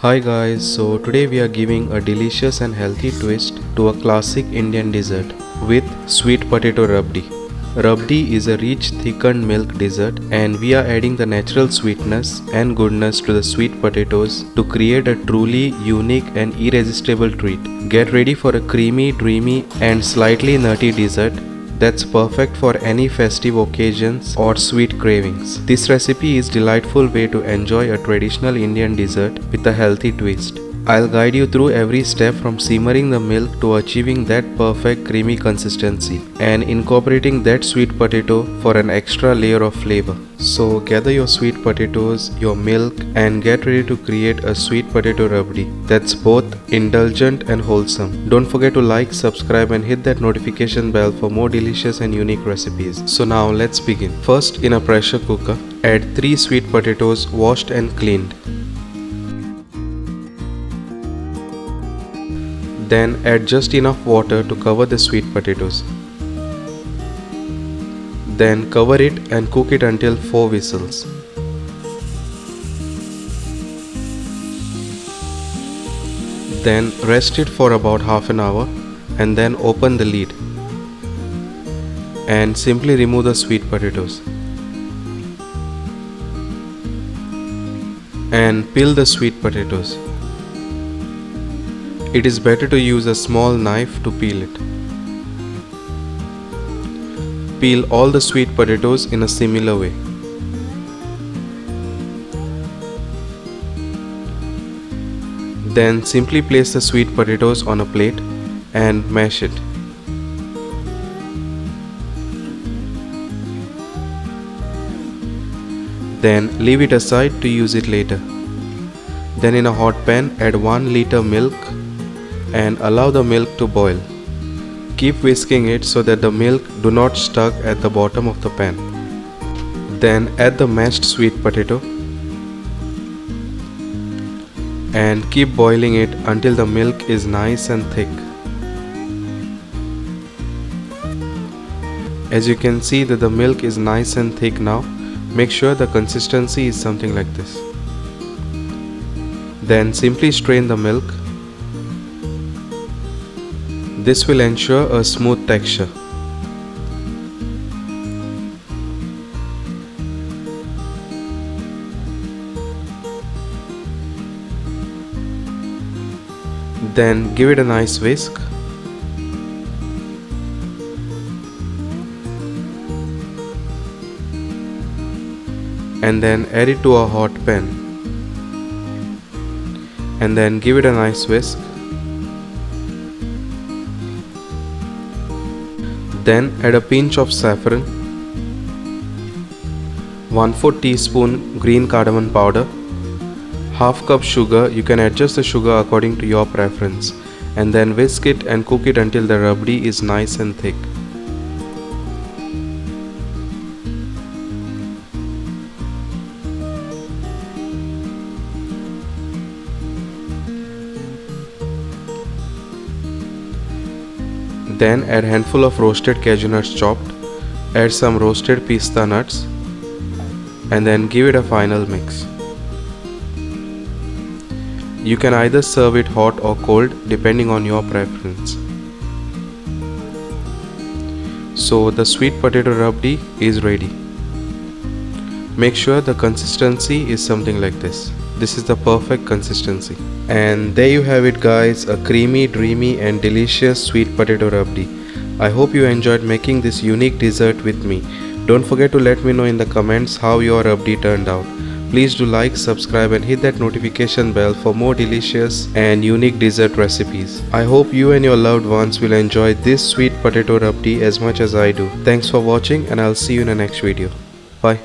Hi guys, so today we are giving a delicious and healthy twist to a classic Indian dessert with sweet potato rabdi. Rabdi is a rich thickened milk dessert and we are adding the natural sweetness and goodness to the sweet potatoes to create a truly unique and irresistible treat. Get ready for a creamy, dreamy and slightly nutty dessert that's perfect for any festive occasions or sweet cravings. This recipe is a delightful way to enjoy a traditional Indian dessert with a healthy twist. I'll guide you through every step from simmering the milk to achieving that perfect creamy consistency and incorporating that sweet potato for an extra layer of flavor. So gather your sweet potatoes, your milk and get ready to create a sweet potato rabdi that's both indulgent and wholesome. Don't forget to like, subscribe and hit that notification bell for more delicious and unique recipes. So now let's begin. First, in a pressure cooker, add 3 sweet potatoes washed and cleaned. Then add just enough water to cover the sweet potatoes. Then cover it and cook it until 4 whistles. Then rest it for about half an hour and then open the lid and simply remove the sweet potatoes and peel the sweet potatoes. It is better to use a small knife to peel it. Peel all the sweet potatoes in a similar way. Then simply place the sweet potatoes on a plate and mash it. Then leave it aside to use it later. Then in a hot pan add 1 liter milk and allow the milk to boil. Keep whisking it so that the milk do not stuck at the bottom of the pan. Then add the mashed sweet potato and keep boiling it until the milk is nice and thick. As you can see that the milk is nice and thick now, make sure the consistency is something like this. Then simply strain the milk. This will ensure a smooth texture. Then give it a nice whisk. And then add it to a hot pan. And then give it a nice whisk. Then add a pinch of saffron, 1/4 teaspoon green cardamom powder, half cup sugar. You can adjust the sugar according to your preference, and then whisk it and cook it until the rabdi is nice and thick. Then add handful of roasted cashew nuts chopped, add some roasted pista nuts and then give it a final mix. You can either serve it hot or cold depending on your preference. So the sweet potato rabdi is ready. Make sure the consistency is something like this. This is the perfect consistency. And there you have it guys, a creamy, dreamy and delicious sweet potato rabdi. I hope you enjoyed making this unique dessert with me. Don't forget to let me know in the comments how your rabdi turned out. Please do like, subscribe and hit that notification bell for more delicious and unique dessert recipes. I hope you and your loved ones will enjoy this sweet potato rabdi as much as I do. Thanks for watching and I'll see you in the next video. Bye.